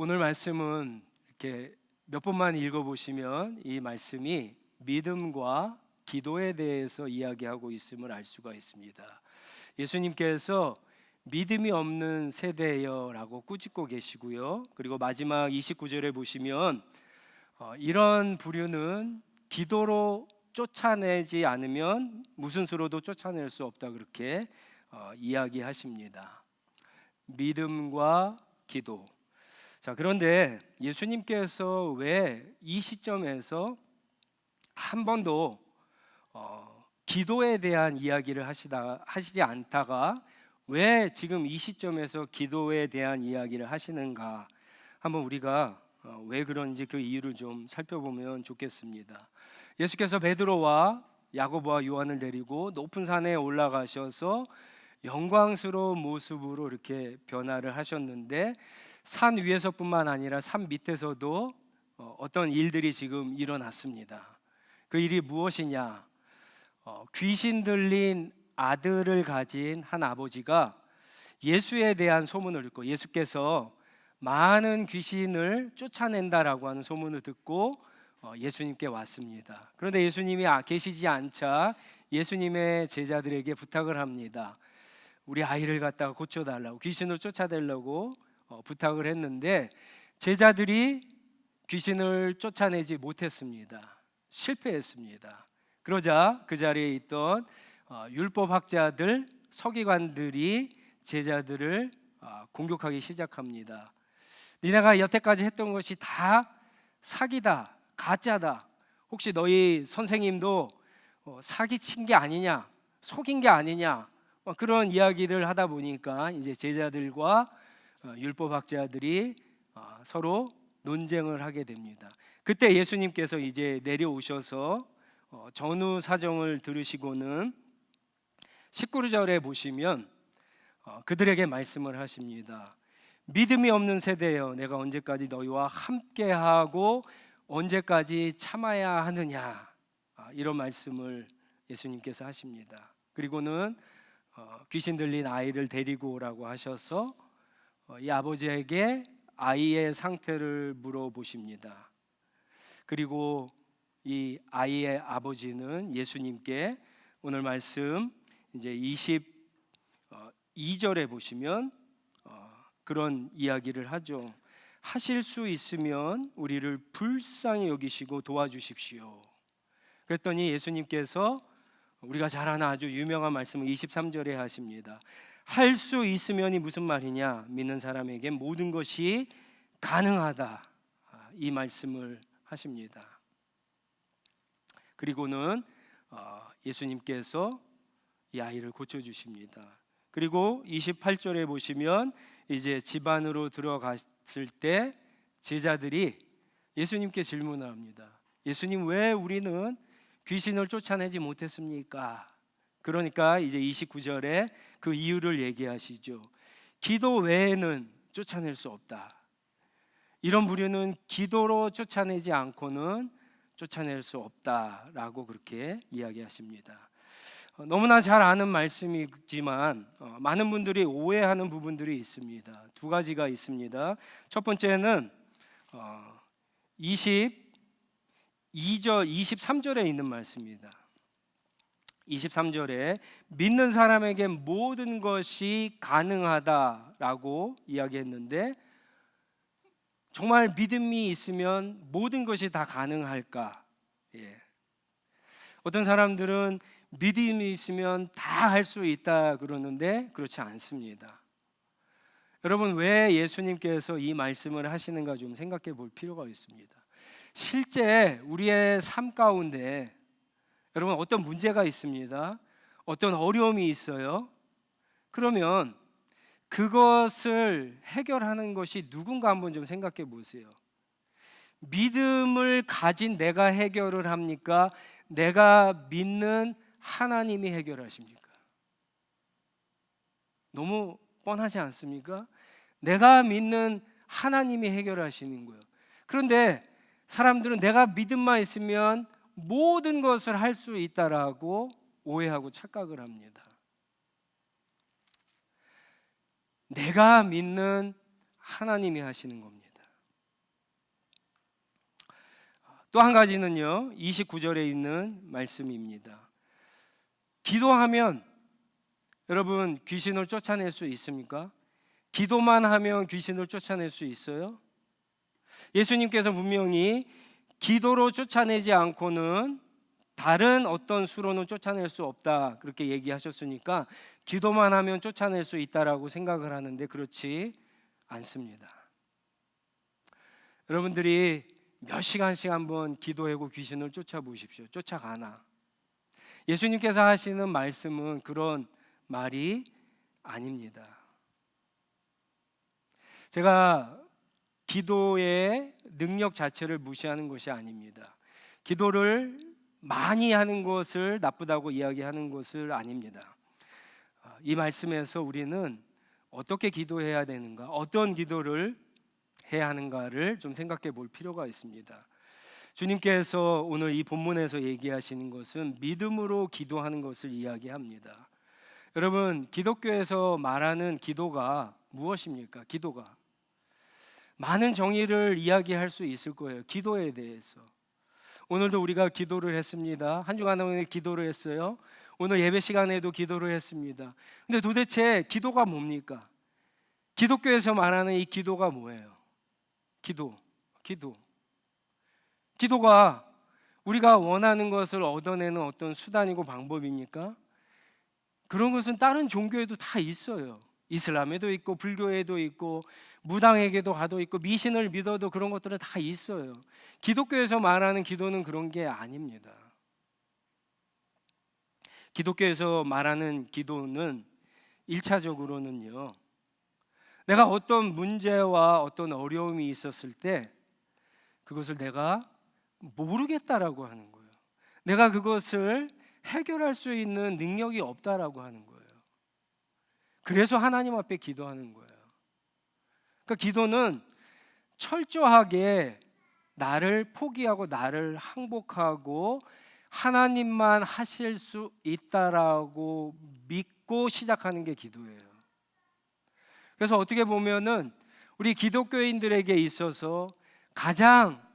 오늘 말씀은 이렇게 몇 번만 읽어보시면 이 말씀이 믿음과 기도에 대해서 이야기하고 있음을 알 수가 있습니다. 예수님께서 믿음이 없는 세대여라고 꾸짖고 계시고요. 그리고 마지막 29절에 보시면 이런 부류는 기도로 쫓아내지 않으면 무슨 수로도 쫓아낼 수 없다, 그렇게 이야기하십니다. 믿음과 기도. 자, 그런데 예수님께서 왜 이 시점에서 한 번도 기도에 대한 이야기를 하시지 않다가 왜 지금 이 시점에서 기도에 대한 이야기를 하시는가? 한번 우리가 왜 그런지 그 이유를 좀 살펴보면 좋겠습니다. 예수께서 베드로와 야고보와 요한을 데리고 높은 산에 올라가셔서 영광스러운 모습으로 이렇게 변화를 하셨는데, 산 위에서뿐만 아니라 산 밑에서도 어떤 일들이 지금 일어났습니다. 그 일이 무엇이냐? 귀신 들린 아들을 가진 한 아버지가 예수에 대한 소문을 듣고, 예수께서 많은 귀신을 쫓아낸다라고 하는 소문을 듣고 예수님께 왔습니다. 그런데 예수님이 계시지 않자 예수님의 제자들에게 부탁을 합니다. 우리 아이를 갖다가 고쳐달라고, 귀신을 쫓아내려고 부탁을 했는데 제자들이 귀신을 쫓아내지 못했습니다. 실패했습니다. 그러자 그 자리에 있던 율법학자들, 서기관들이 제자들을 공격하기 시작합니다. 니네가 여태까지 했던 것이 다 사기다, 가짜다. 혹시 너희 선생님도 사기친 게 아니냐, 속인 게 아니냐, 그런 이야기를 하다 보니까 이제 제자들과 율법학자들이 서로 논쟁을 하게 됩니다. 그때 예수님께서 이제 내려오셔서 전후 사정을 들으시고는 19절에 보시면 그들에게 말씀을 하십니다. 믿음이 없는 세대여, 내가 언제까지 너희와 함께하고 언제까지 참아야 하느냐, 이런 말씀을 예수님께서 하십니다. 그리고는 귀신 들린 아이를 데리고 오라고 하셔서 이 아버지에게 아이의 상태를 물어보십니다. 그리고 이 아이의 아버지는 예수님께 오늘 말씀 이제 22절에 보시면 그런 이야기를 하죠. 하실 수 있으면 우리를 불쌍히 여기시고 도와주십시오. 그랬더니 예수님께서 우리가 잘 아는 아주 유명한 말씀을 23절에 하십니다. 할 수 있으면이 무슨 말이냐? 믿는 사람에게 모든 것이 가능하다, 이 말씀을 하십니다. 그리고는 예수님께서 이 아이를 고쳐주십니다. 그리고 28절에 보시면 이제 집 안으로 들어갔을 때 제자들이 예수님께 질문을 합니다. 예수님, 왜 우리는 귀신을 쫓아내지 못했습니까? 그러니까 이제 29절에 그 이유를 얘기하시죠. 기도 외에는 쫓아낼 수 없다. 이런 부류는 기도로 쫓아내지 않고는 쫓아낼 수 없다라고 그렇게 이야기하십니다. 너무나 잘 아는 말씀이지만 많은 분들이 오해하는 부분들이 있습니다. 두 가지가 있습니다. 첫 번째는 22절, 23절에 있는 말씀입니다. 23절에 믿는 사람에게 모든 것이 가능하다라고 이야기했는데, 정말 믿음이 있으면 모든 것이 다 가능할까? 어떤 사람들은 믿음이 있으면 다 할 수 있다 그러는데 그렇지 않습니다. 여러분, 왜 예수님께서 이 말씀을 하시는가 좀 생각해 볼 필요가 있습니다. 실제 우리의 삶 가운데 여러분 어떤 문제가 있습니다. 어떤 어려움이 있어요. 그러면 그것을 해결하는 것이 누군가 한번 좀 생각해 보세요. 믿음을 가진 내가 해결을 합니까? 내가 믿는 하나님이 해결하십니까? 너무 뻔하지 않습니까? 내가 믿는 하나님이 해결하시는 거예요. 그런데 사람들은 내가 믿음만 있으면 모든 것을 할 수 있다라고 오해하고 착각을 합니다. 내가 믿는 하나님이 하시는 겁니다. 또 한 가지는요, 29절에 있는 말씀입니다. 기도하면 여러분 귀신을 쫓아낼 수 있습니까? 기도만 하면 귀신을 쫓아낼 수 있어요? 예수님께서 분명히 기도로 쫓아내지 않고는 다른 어떤 수로는 쫓아낼 수 없다 그렇게 얘기하셨으니까 기도만 하면 쫓아낼 수 있다라고 생각을 하는데 그렇지 않습니다. 여러분들이 몇 시간씩 한번 기도하고 귀신을 쫓아보십시오. 쫓아가나? 예수님께서 하시는 말씀은 그런 말이 아닙니다. 제가 기도의 능력 자체를 무시하는 것이 아닙니다. 기도를 많이 하는 것을 나쁘다고 이야기하는 것을 아닙니다. 이 말씀에서 우리는 어떻게 기도해야 되는가, 어떤 기도를 해야 하는가를 좀 생각해 볼 필요가 있습니다. 주님께서 오늘 이 본문에서 얘기하시는 것은 믿음으로 기도하는 것을 이야기합니다. 여러분, 기독교에서 말하는 기도가 무엇입니까? 기도가 많은 정의를 이야기할 수 있을 거예요. 기도에 대해서. 오늘도 우리가 기도를 했습니다. 한 주간 동안 기도를 했어요. 오늘 예배 시간에도 기도를 했습니다. 근데 도대체 기도가 뭡니까? 기독교에서 말하는 이 기도가 뭐예요? 기도가 우리가 원하는 것을 얻어내는 어떤 수단이고 방법입니까? 그런 것은 다른 종교에도 다 있어요. 이슬람에도 있고 불교에도 있고 무당에게도 가도 있고 미신을 믿어도 그런 것들은 다 있어요. 기독교에서 말하는 기도는 그런 게 아닙니다. 기독교에서 말하는 기도는 1차적으로는요, 내가 어떤 문제와 어떤 어려움이 있었을 때 그것을 내가 모르겠다라고 하는 거예요. 내가 그것을 해결할 수 있는 능력이 없다라고 하는 거예요. 그래서 하나님 앞에 기도하는 거예요. 그러니까 기도는 철저하게 나를 포기하고 나를 항복하고 하나님만 하실 수 있다라고 믿고 시작하는 게 기도예요. 그래서 어떻게 보면은 우리 기독교인들에게 있어서 가장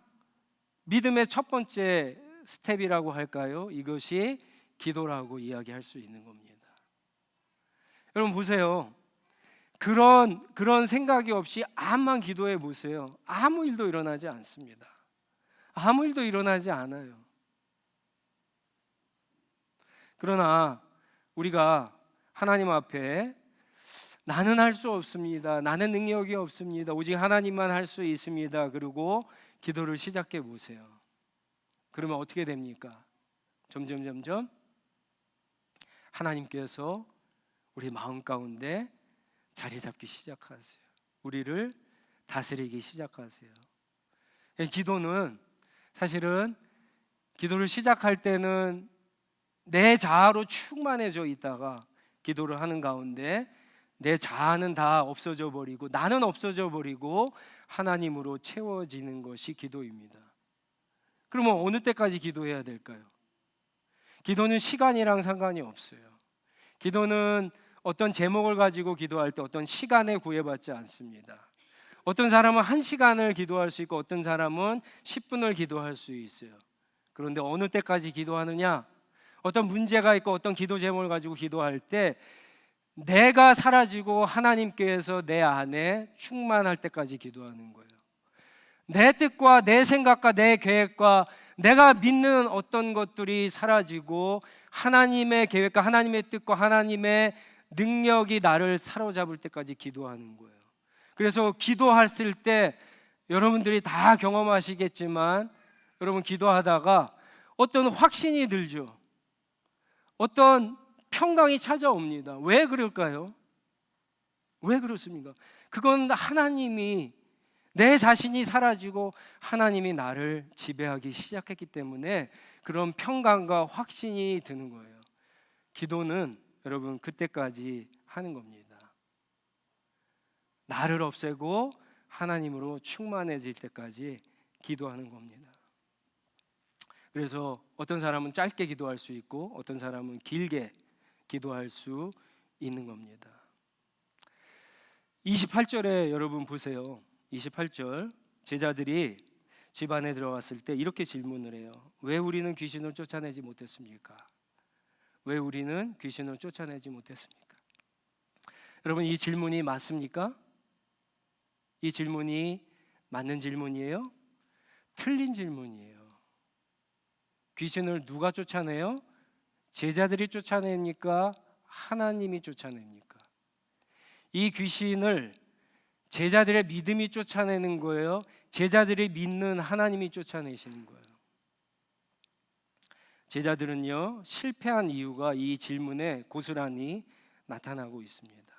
믿음의 첫 번째 스텝이라고 할까요? 이것이 기도라고 이야기할 수 있는 겁니다. 여러분 보세요. 그런 생각이 없이 암만 기도해 보세요. 아무 일도 일어나지 않습니다. 아무 일도 일어나지 않아요. 그러나 우리가 하나님 앞에 나는 할 수 없습니다. 나는 능력이 없습니다. 오직 하나님만 할 수 있습니다. 그리고 기도를 시작해 보세요. 그러면 어떻게 됩니까? 점점 하나님께서 우리 마음 가운데 자리 잡기 시작하세요. 우리를 다스리기 시작하세요. 기도는 사실은 기도를 시작할 때는 내 자아로 충만해져 있다가 기도를 하는 가운데 내 자아는 다 없어져 버리고 나는 없어져 버리고 하나님으로 채워지는 것이 기도입니다. 그러면 어느 때까지 기도해야 될까요? 기도는 시간이랑 상관이 없어요. 기도는 어떤 제목을 가지고 기도할 때 어떤 시간에 구애받지 않습니다. 어떤 사람은 1시간을 기도할 수 있고 어떤 사람은 10분을 기도할 수 있어요. 그런데 어느 때까지 기도하느냐? 어떤 문제가 있고 어떤 기도 제목을 가지고 기도할 때 내가 사라지고 하나님께서 내 안에 충만할 때까지 기도하는 거예요. 내 뜻과 내 생각과 내 계획과 내가 믿는 어떤 것들이 사라지고 하나님의 계획과 하나님의 뜻과 하나님의 능력이 나를 사로잡을 때까지 기도하는 거예요. 그래서 기도했을 때 여러분들이 다 경험하시겠지만 여러분 기도하다가 어떤 확신이 들죠. 어떤 평강이 찾아옵니다. 왜 그럴까요? 왜 그렇습니까? 그건 하나님이 내 자신이 사라지고 하나님이 나를 지배하기 시작했기 때문에 그런 평강과 확신이 드는 거예요. 기도는 여러분 그때까지 하는 겁니다. 나를 없애고 하나님으로 충만해질 때까지 기도하는 겁니다. 그래서 어떤 사람은 짧게 기도할 수 있고 어떤 사람은 길게 기도할 수 있는 겁니다. 28절에 여러분 보세요. 28절 제자들이 집 안에 들어갔을 때 이렇게 질문을 해요. 왜 우리는 귀신을 쫓아내지 못했습니까? 왜 우리는 귀신을 쫓아내지 못했습니까? 여러분, 이 질문이 맞습니까? 이 질문이 맞는 질문이에요? 틀린 질문이에요. 귀신을 누가 쫓아내요? 제자들이 쫓아냅니까? 하나님이 쫓아냅니까? 이 귀신을 제자들의 믿음이 쫓아내는 거예요? 제자들이 믿는 하나님이 쫓아내시는 거예요? 제자들은요, 실패한 이유가 이 질문에 고스란히 나타나고 있습니다.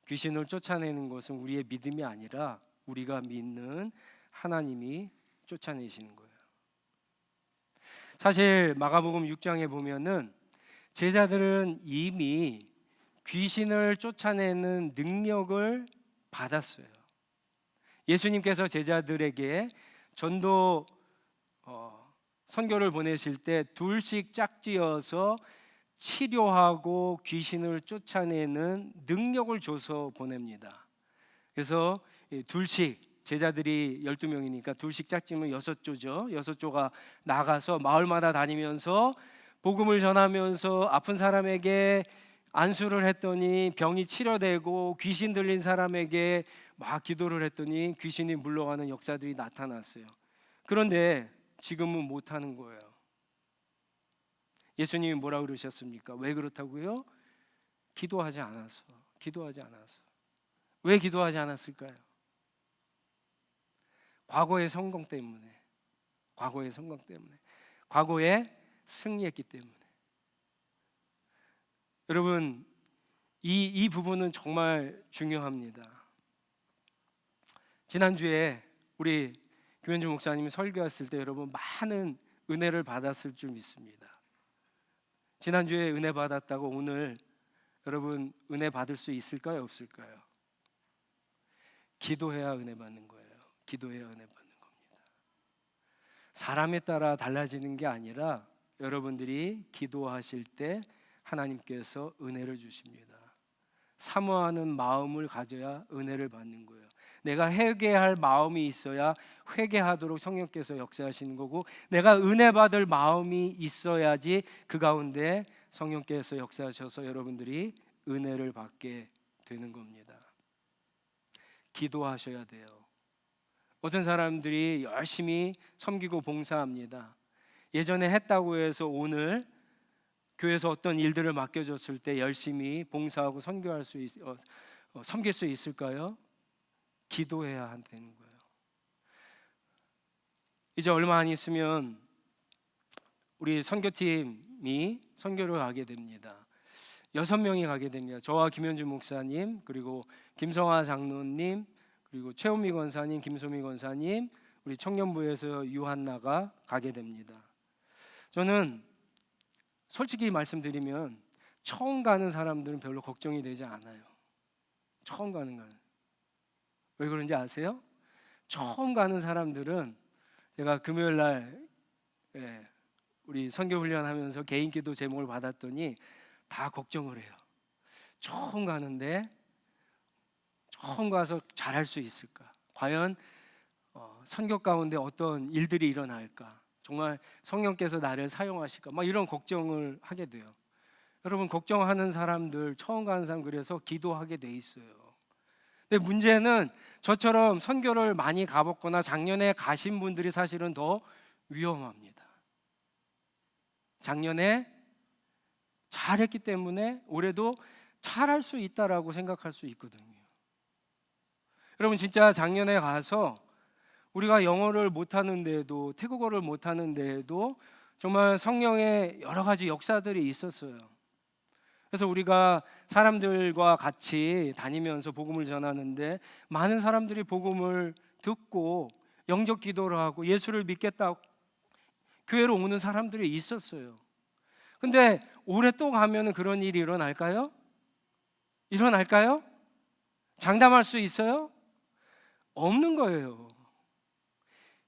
귀신을 쫓아내는 것은 우리의 믿음이 아니라 우리가 믿는 하나님이 쫓아내시는 거예요. 사실 마가복음 6장에 보면은 제자들은 이미 귀신을 쫓아내는 능력을 받았어요. 예수님께서 제자들에게 전도 선교를 보내실 때 둘씩 짝지어서 치료하고 귀신을 쫓아내는 능력을 줘서 보냅니다. 그래서 둘씩, 제자들이 12명이니까 둘씩 짝지면 6조죠. 6조가 나가서 마을마다 다니면서 복음을 전하면서 아픈 사람에게 안수를 했더니 병이 치료되고, 귀신 들린 사람에게 막 기도를 했더니 귀신이 물러가는 역사들이 나타났어요. 그런데 지금은 못하는 거예요. 예수님이 뭐라고 그러셨습니까? 왜 그렇다고요? 기도하지 않아서. 왜 기도하지 않았을까요? 과거의 성공 때문에. 과거에 승리했기 때문에. 여러분, 이 부분은 정말 중요합니다. 지난주에 우리 김현주 목사님이 설교했을 때 여러분 많은 은혜를 받았을 줄 믿습니다. 지난주에 은혜 받았다고 오늘 여러분 은혜 받을 수 있을까요? 없을까요? 기도해야 은혜 받는 거예요. 기도해야 은혜 받는 겁니다. 사람에 따라 달라지는 게 아니라 여러분들이 기도하실 때 하나님께서 은혜를 주십니다. 사모하는 마음을 가져야 은혜를 받는 거예요. 내가 회개할 마음이 있어야 회개하도록 성령께서 역사하시는 거고, 내가 은혜 받을 마음이 있어야지 그 가운데 성령께서 역사하셔서 여러분들이 은혜를 받게 되는 겁니다. 기도하셔야 돼요. 어떤 사람들이 열심히 섬기고 봉사합니다. 예전에 했다고 해서 오늘 교회에서 어떤 일들을 맡겨줬을 때 열심히 봉사하고 섬길 수 있을까요? 기도해야 한다는 거예요. 이제 얼마 안 있으면 우리 선교팀이 선교를 가게 됩니다. 6명이 가게 됩니다. 저와 김현주 목사님, 그리고 김성화 장로님, 그리고 최은미 권사님, 김소미 권사님, 우리 청년부에서 유한나가 가게 됩니다. 저는 솔직히 말씀드리면 처음 가는 사람들은 별로 걱정이 되지 않아요. 처음 가는 거예요. 왜 그런지 아세요? 처음 가는 사람들은, 제가 금요일 날 우리 선교 훈련하면서 개인기도 제목을 받았더니 다 걱정을 해요. 처음 가는데 처음 가서 잘할 수 있을까? 과연 선교 가운데 어떤 일들이 일어날까? 정말 성령께서 나를 사용하실까? 막 이런 걱정을 하게 돼요. 여러분, 걱정하는 사람들, 처음 가는 사람, 그래서 기도하게 돼 있어요. 근데 문제는 저처럼 선교를 많이 가봤거나 작년에 가신 분들이 사실은 더 위험합니다. 작년에 잘했기 때문에 올해도 잘할 수 있다라고 생각할 수 있거든요. 여러분, 진짜 작년에 가서 우리가 영어를 못하는데도, 태국어를 못하는데도 정말 성령의 여러 가지 역사들이 있었어요. 그래서 우리가 사람들과 같이 다니면서 복음을 전하는데 많은 사람들이 복음을 듣고 영접 기도를 하고 예수를 믿겠다고 교회로 오는 사람들이 있었어요. 근데 올해 또 가면 그런 일이 일어날까요? 장담할 수 있어요? 없는 거예요.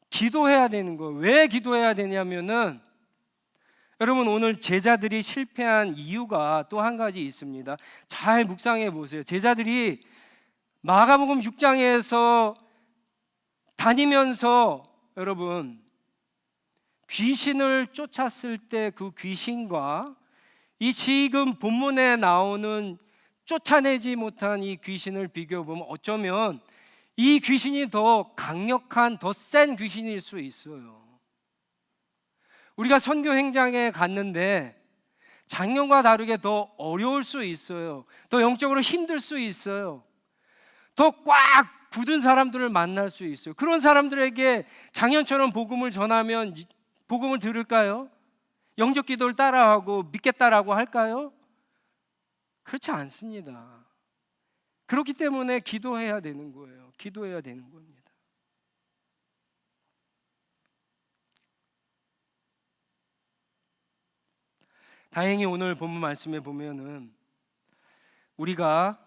기도해야 되는 거예요. 왜 기도해야 되냐면은, 여러분, 오늘 제자들이 실패한 이유가 또 한 가지 있습니다. 잘 묵상해 보세요. 제자들이 마가복음 6장에서 다 다니면서 여러분 귀신을 쫓았을 때 그 귀신과 이 지금 본문에 나오는 쫓아내지 못한 이 귀신을 비교해 보면 어쩌면 이 귀신이 더 강력한, 더 센 귀신일 수 있어요. 우리가 선교 행장에 갔는데 작년과 다르게 더 어려울 수 있어요. 더 영적으로 힘들 수 있어요. 더 꽉 굳은 사람들을 만날 수 있어요. 그런 사람들에게 작년처럼 복음을 전하면 복음을 들을까요? 영적 기도를 따라하고 믿겠다라고 할까요? 그렇지 않습니다. 그렇기 때문에 기도해야 되는 거예요. 기도해야 되는 겁니다. 다행히 오늘 본문 말씀에 보면은 우리가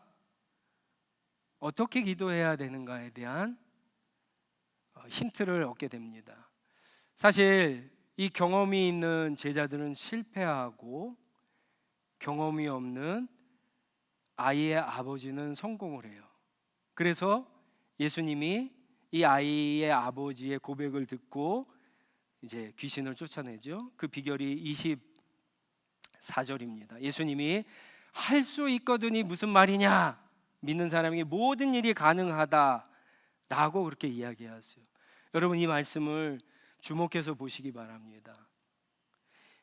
어떻게 기도해야 되는가에 대한 힌트를 얻게 됩니다. 사실 이 경험이 있는 제자들은 실패하고 경험이 없는 아이의 아버지는 성공을 해요. 그래서 예수님이 이 아이의 아버지의 고백을 듣고 이제 귀신을 쫓아내죠. 그 비결이 24절입니다. 예수님이 할 수 있거든이 무슨 말이냐? 믿는 사람에게 모든 일이 가능하다라고 그렇게 이야기하세요. 여러분 이 말씀을 주목해서 보시기 바랍니다.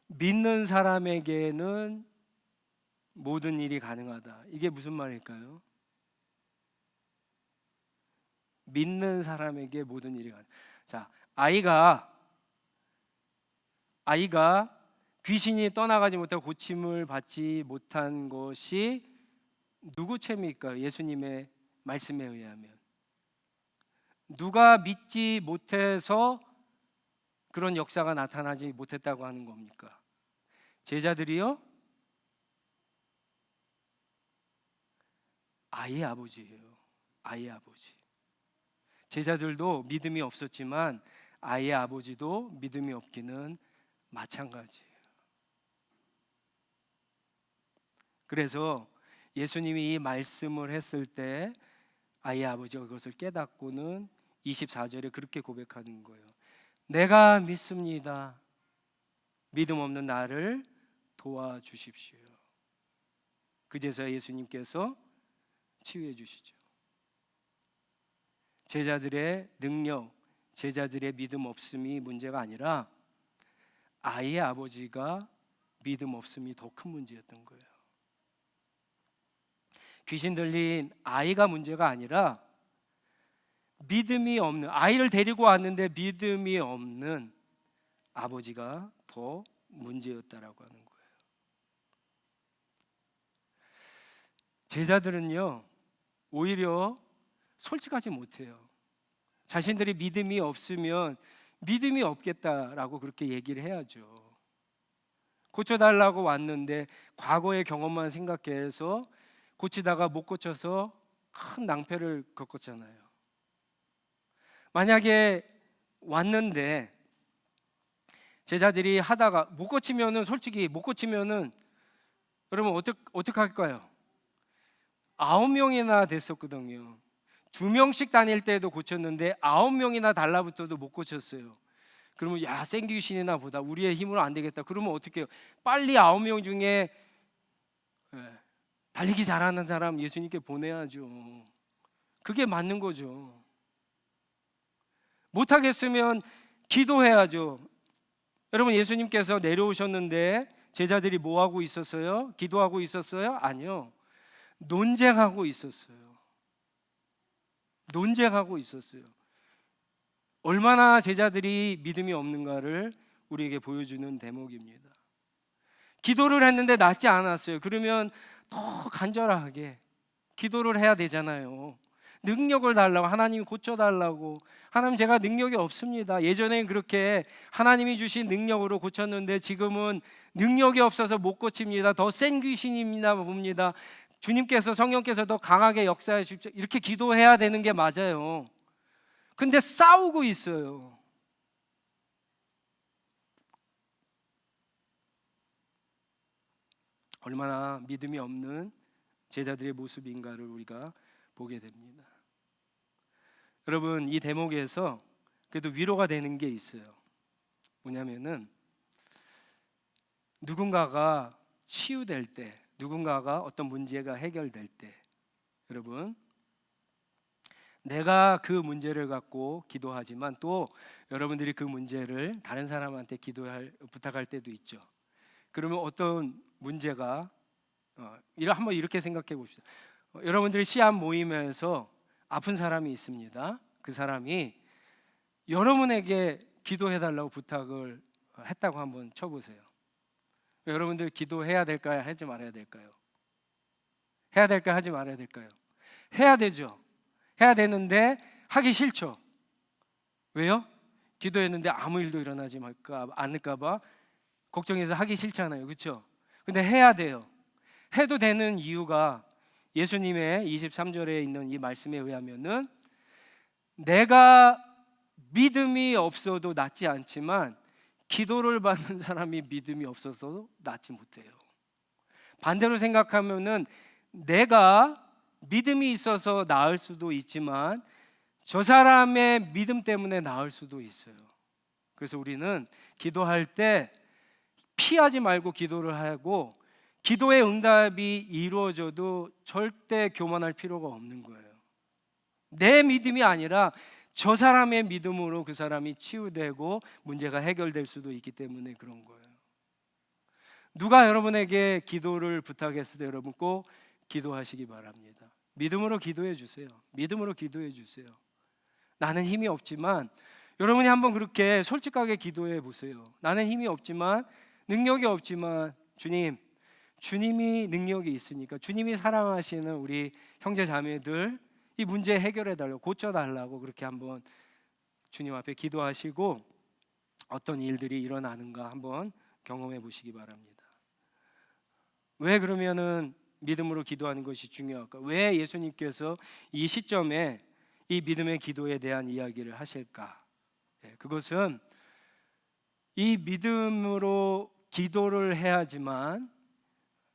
믿는 사람에게는 모든 일이 가능하다. 이게 무슨 말일까요? 믿는 사람에게 모든 일이 가능. 자, 아이가 귀신이 떠나가지 못하고 고침을 받지 못한 것이 누구 책임일까요? 예수님의 말씀에 의하면 누가 믿지 못해서 그런 역사가 나타나지 못했다고 하는 겁니까? 제자들이요? 아이의 아버지예요. 아이의 아버지. 제자들도 믿음이 없었지만 아이의 아버지도 믿음이 없기는 마찬가지예요. 그래서 예수님이 이 말씀을 했을 때 아이의 아버지가 그것을 깨닫고는 24절에 그렇게 고백하는 거예요. 내가 믿습니다. 믿음 없는 나를 도와주십시오. 그제서야 예수님께서 치유해 주시죠. 제자들의 능력, 제자들의 믿음 없음이 문제가 아니라 아이의 아버지가 믿음 없음이 더 큰 문제였던 거예요. 귀신 들린 아이가 문제가 아니라 믿음이 없는, 아이를 데리고 왔는데 믿음이 없는 아버지가 더 문제였다라고 하는 거예요. 제자들은요 오히려 솔직하지 못해요. 자신들이 믿음이 없으면 믿음이 없겠다라고 그렇게 얘기를 해야죠. 고쳐달라고 왔는데 과거의 경험만 생각해서 고치다가 못 고쳐서 큰 낭패를 겪었잖아요. 만약에 왔는데 제자들이 하다가 못 고치면은, 솔직히 못 고치면은 여러분 어떻게 할까요? 9명이나 됐었거든요. 2명씩 다닐 때도 고쳤는데 9명이나 달라붙어도 못 고쳤어요. 그러면 야, 센 귀신이나 보다, 우리의 힘으로 안 되겠다. 그러면 어떻게 해요? 빨리 9명 중에 달리기 잘하는 사람 예수님께 보내야죠. 그게 맞는 거죠. 못하겠으면 기도해야죠. 여러분 예수님께서 내려오셨는데 제자들이 뭐 하고 있었어요? 기도하고 있었어요? 아니요. 논쟁하고 있었어요. 논쟁하고 있었어요. 얼마나 제자들이 믿음이 없는가를 우리에게 보여주는 대목입니다. 기도를 했는데 낫지 않았어요. 그러면 더 간절하게 기도를 해야 되잖아요. 능력을 달라고, 하나님이 고쳐달라고. 하나님 제가 능력이 없습니다. 예전엔 그렇게 하나님이 주신 능력으로 고쳤는데 지금은 능력이 없어서 못 고칩니다. 더 센 귀신입니다 봅니다. 주님께서, 성령께서 더 강하게 역사해 주십시오. 이렇게 기도해야 되는 게 맞아요. 근데 싸우고 있어요. 얼마나 믿음이 없는 제자들의 모습인가를 우리가 보게 됩니다. 여러분, 이 대목에서 그래도 위로가 되는 게 있어요. 뭐냐면은 누군가가 치유될 때, 누군가가 어떤 문제가 해결될 때, 여러분, 내가 그 문제를 갖고 기도하지만 또 여러분들이 그 문제를 다른 사람한테 부탁할 때도 있죠. 그러면 어떤 문제가 한번 이렇게 생각해 봅시다. 여러분들이 시합 모임에서 아픈 사람이 있습니다. 그 사람이 여러분에게 기도해 달라고 부탁을 했다고 한번 쳐보세요. 여러분들 기도해야 될까요? 하지 말아야 될까요? 해야 될까요? 하지 말아야 될까요? 해야 되죠. 해야 되는데 하기 싫죠. 왜요? 기도했는데 아무 일도 일어나지 않을까 봐 걱정해서 하기 싫잖아요. 그렇죠? 근데 해야 돼요. 해도 되는 이유가 예수님의 23절에 있는 이 말씀에 의하면은 내가 믿음이 없어도 낫지 않지만 기도를 받는 사람이 믿음이 없어서 낫지 못해요. 반대로 생각하면은 내가 믿음이 있어서 나을 수도 있지만 저 사람의 믿음 때문에 나을 수도 있어요. 그래서 우리는 기도할 때 피하지 말고 기도를 하고 기도의 응답이 이루어져도 절대 교만할 필요가 없는 거예요. 내 믿음이 아니라 저 사람의 믿음으로 그 사람이 치유되고 문제가 해결될 수도 있기 때문에 그런 거예요. 누가 여러분에게 기도를 부탁했을 때 여러분 꼭 기도하시기 바랍니다. 믿음으로 기도해 주세요. 믿음으로 기도해 주세요. 나는 힘이 없지만 여러분이 한번 그렇게 솔직하게 기도해 보세요. 나는 힘이 없지만 능력이 없지만 주님이 능력이 있으니까 주님이 사랑하시는 우리 형제 자매들 이 문제 해결해 달라고 고쳐 달라고 그렇게 한번 주님 앞에 기도하시고 어떤 일들이 일어나는가 한번 경험해 보시기 바랍니다. 왜 그러면은 믿음으로 기도하는 것이 중요할까? 왜 예수님께서 이 시점에 이 믿음의 기도에 대한 이야기를 하실까? 그것은 이 믿음으로 기도를 해야지만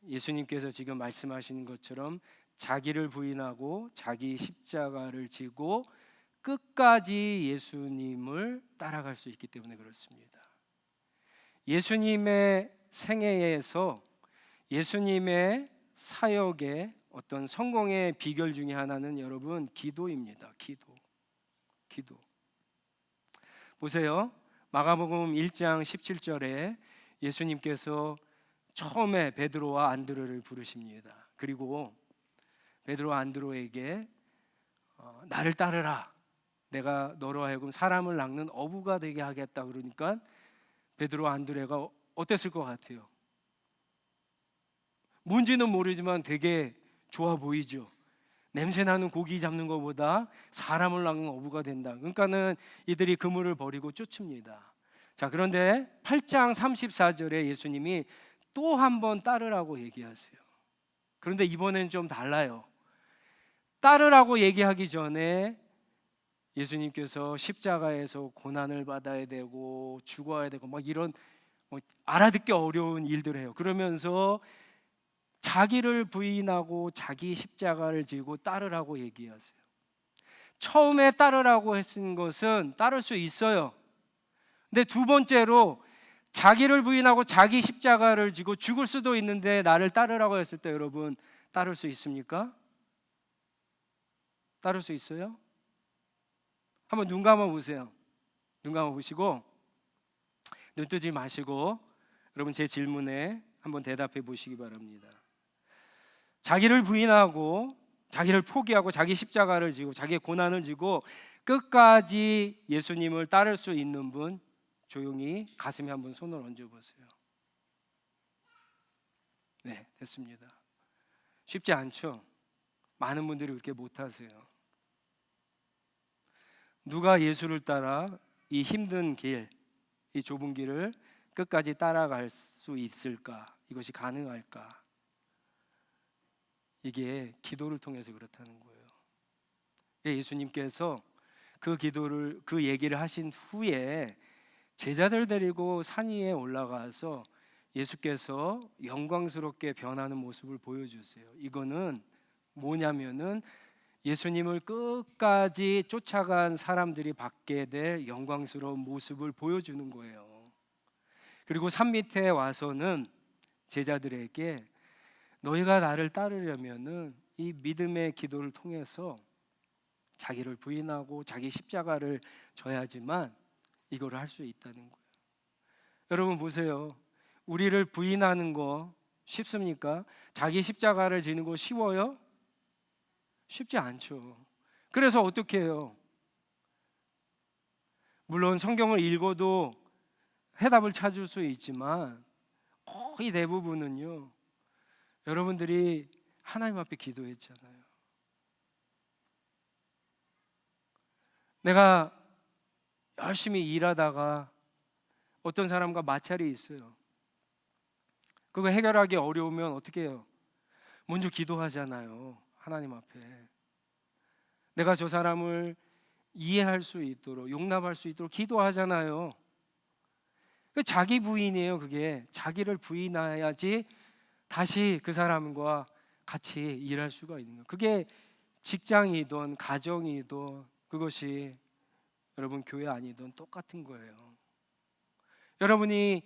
예수님께서 지금 말씀하시는 것처럼 자기를 부인하고 자기 십자가를 지고 끝까지 예수님을 따라갈 수 있기 때문에 그렇습니다. 예수님의 생애에서 예수님의 사역의 어떤 성공의 비결 중에 하나는 여러분 기도입니다. 기도. 보세요. 마가복음 1장 17절에 예수님께서 처음에 베드로와 안드레를 부르십니다. 그리고 베드로와 안드레에게 나를 따르라. 내가 너로 하여금 사람을 낚는 어부가 되게 하겠다. 그러니까 베드로와 안드레가 어땠을 것 같아요? 뭔지는 모르지만 되게 좋아 보이죠. 냄새나는 고기 잡는 것보다 사람을 낚는 어부가 된다. 그러니까는 이들이 그물을 버리고 쫓습니다. 자, 그런데 8장 34절에 예수님이 또 한 번 따르라고 얘기하세요. 그런데 이번엔 좀 달라요. 따르라고 얘기하기 전에 예수님께서 십자가에서 고난을 받아야 되고 죽어야 되고 막 이런 알아듣기 어려운 일들을 해요. 그러면서 자기를 부인하고 자기 십자가를 지고 따르라고 얘기하세요. 처음에 따르라고 했은 것은 따를 수 있어요. 근데 두 번째로 자기를 부인하고 자기 십자가를 지고 죽을 수도 있는데 나를 따르라고 했을 때 여러분 따를 수 있습니까? 따를 수 있어요? 한번 눈 감아 보세요. 눈 감아 보시고 눈 뜨지 마시고 여러분 제 질문에 한번 대답해 보시기 바랍니다. 자기를 부인하고 자기를 포기하고 자기 십자가를 지고 자기의 고난을 지고 끝까지 예수님을 따를 수 있는 분 조용히 가슴에 한번 손을 얹어 보세요. 네, 됐습니다. 쉽지 않죠? 많은 분들이 그렇게 못하세요. 누가 예수를 따라 이 힘든 길, 이 좁은 길을 끝까지 따라갈 수 있을까? 이것이 가능할까? 이게 기도를 통해서 그렇다는 거예요. 예수님께서 그 얘기를 하신 후에 제자들 데리고 산 위에 올라가서 예수께서 영광스럽게 변하는 모습을 보여주세요. 이거는 뭐냐면은 예수님을 끝까지 쫓아간 사람들이 받게 될 영광스러운 모습을 보여주는 거예요. 그리고 산 밑에 와서는 제자들에게 너희가 나를 따르려면은 이 믿음의 기도를 통해서 자기를 부인하고 자기 십자가를 져야지만 이걸 할 수 있다는 거예요. 여러분 보세요. 우리를 부인하는 거 쉽습니까? 자기 십자가를 지는 거 쉬워요? 쉽지 않죠. 그래서 어떻게 해요? 물론 성경을 읽어도 해답을 찾을 수 있지만 거의 대부분은요, 여러분들이 하나님 앞에 기도했잖아요. 내가 열심히 일하다가 어떤 사람과 마찰이 있어요. 그거 해결하기 어려우면 어떻게 해요? 먼저 기도하잖아요. 하나님 앞에. 내가 저 사람을 이해할 수 있도록, 용납할 수 있도록 기도하잖아요. 자기 부인이에요. 그게 자기를 부인해야지 다시 그 사람과 같이 일할 수가 있는 거예요. 그게 직장이든 가정이든 그것이 여러분 교회 아니든 똑같은 거예요. 여러분이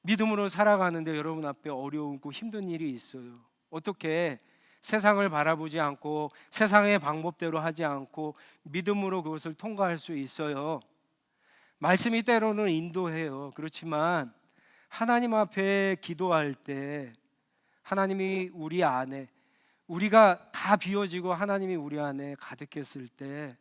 믿음으로 살아가는데 여러분 앞에 어려우고 힘든 일이 있어요. 어떻게 세상을 바라보지 않고 세상의 방법대로 하지 않고 믿음으로 그것을 통과할 수 있어요. 말씀이 때로는 인도해요. 그렇지만 하나님 앞에 기도할 때 하나님이 우리 안에, 우리가 다 비워지고 하나님이 우리 안에 가득했을 때,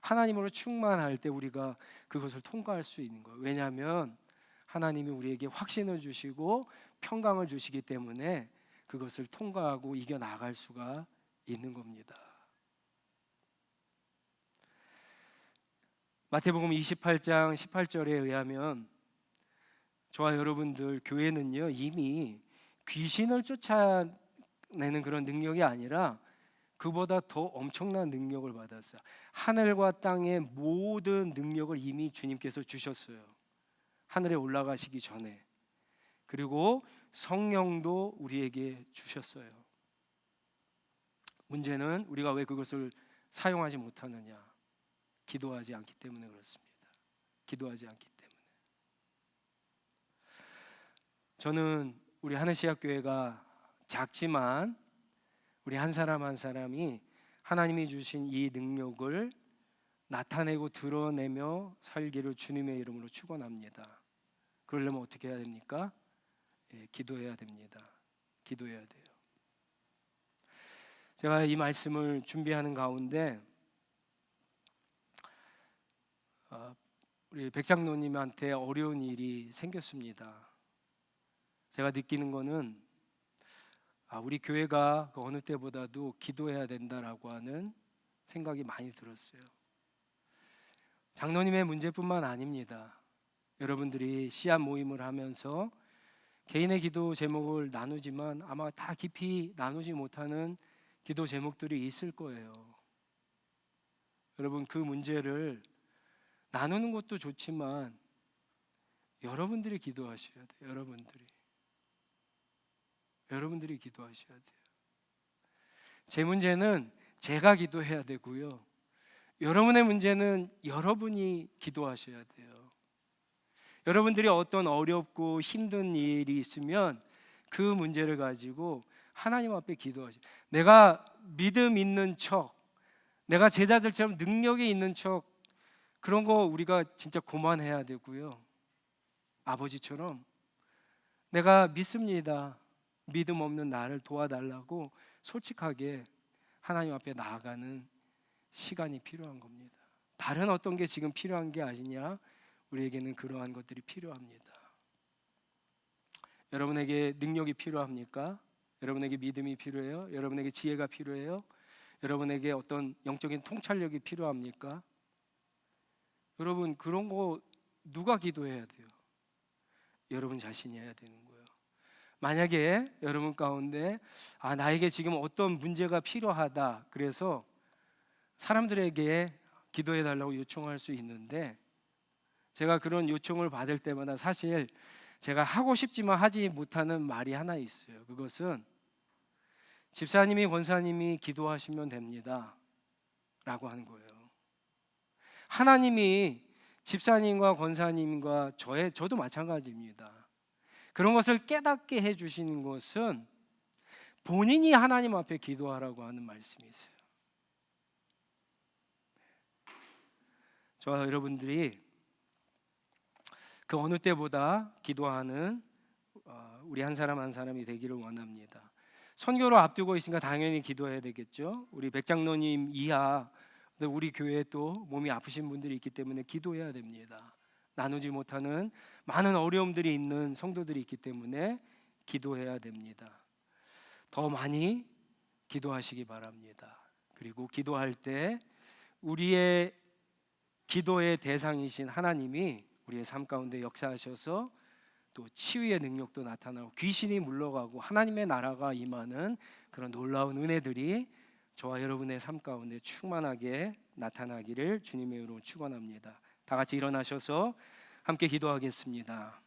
하나님으로 충만할 때 우리가 그것을 통과할 수 있는 거예요. 왜냐하면 하나님이 우리에게 확신을 주시고 평강을 주시기 때문에 그것을 통과하고 이겨나갈 수가 있는 겁니다. 마태복음 28장 18절에 의하면 저와 여러분들 교회는요, 이미 귀신을 쫓아내는 그런 능력이 아니라 그보다 더 엄청난 능력을 받았어요. 하늘과 땅의 모든 능력을 이미 주님께서 주셨어요. 하늘에 올라가시기 전에. 그리고 성령도 우리에게 주셨어요. 문제는 우리가 왜 그것을 사용하지 못하느냐? 기도하지 않기 때문에 그렇습니다. 기도하지 않기 때문에. 저는 우리 하늘시학교회가 작지만 우리 한 사람 한 사람이 하나님이 주신 이 능력을 나타내고 드러내며 살기를 주님의 이름으로 축원합니다. 그러려면 어떻게 해야 됩니까? 기도해야 됩니다. 기도해야 돼요. 제가 이 말씀을 준비하는 가운데 우리 백장로님한테 어려운 일이 생겼습니다. 제가 느끼는 거는 우리 교회가 그 어느 때보다도 기도해야 된다라고 하는 생각이 많이 들었어요. 장로님의 문제뿐만 아닙니다. 여러분들이 씨앗 모임을 하면서 개인의 기도 제목을 나누지만 아마 다 깊이 나누지 못하는 기도 제목들이 있을 거예요. 여러분 그 문제를 나누는 것도 좋지만 여러분들이 기도하셔야 돼요. 여러분들이 기도하셔야 돼요. 제 문제는 제가 기도해야 되고요. 여러분의 문제는 여러분이 기도하셔야 돼요. 여러분들이 어떤 어렵고 힘든 일이 있으면 그 문제를 가지고 하나님 앞에 기도하셔요. 내가 믿음 있는 척, 내가 제자들처럼 능력이 있는 척, 그런 거 우리가 진짜 그만해야 되고요. 아버지처럼 내가 믿습니다. 믿음 없는 나를 도와달라고 솔직하게 하나님 앞에 나아가는 시간이 필요한 겁니다. 다른 어떤 게 지금 필요한 게 아니냐? 우리에게는 그러한 것들이 필요합니다. 여러분에게 능력이 필요합니까? 여러분에게 믿음이 필요해요? 여러분에게 지혜가 필요해요? 여러분에게 어떤 영적인 통찰력이 필요합니까? 여러분 그런 거 누가 기도해야 돼요? 여러분 자신이 해야 되는 거예요. 만약에 여러분 가운데 나에게 지금 어떤 문제가 필요하다, 그래서 사람들에게 기도해 달라고 요청할 수 있는데, 제가 그런 요청을 받을 때마다 사실 제가 하고 싶지만 하지 못하는 말이 하나 있어요. 그것은 집사님이 권사님이 기도하시면 됩니다 라고 하는 거예요. 하나님이 집사님과 권사님과 저도 마찬가지입니다. 그런 것을 깨닫게 해주시는 것은 본인이 하나님 앞에 기도하라고 하는 말씀이세요. 저와 여러분들이 그 어느 때보다 기도하는 우리 한 사람 한 사람이 되기를 원합니다. 선교를 앞두고 있으니까 당연히 기도해야 되겠죠. 우리 백장로님 이하 우리 교회에 또 몸이 아프신 분들이 있기 때문에 기도해야 됩니다. 나누지 못하는 많은 어려움들이 있는 성도들이 있기 때문에 기도해야 됩니다. 더 많이 기도하시기 바랍니다. 그리고 기도할 때 우리의 기도의 대상이신 하나님이 우리의 삶 가운데 역사하셔서 또 치유의 능력도 나타나고 귀신이 물러가고 하나님의 나라가 임하는 그런 놀라운 은혜들이 저와 여러분의 삶 가운데 충만하게 나타나기를 주님의 이름으로 축원합니다. 다 같이 일어나셔서 함께 기도하겠습니다.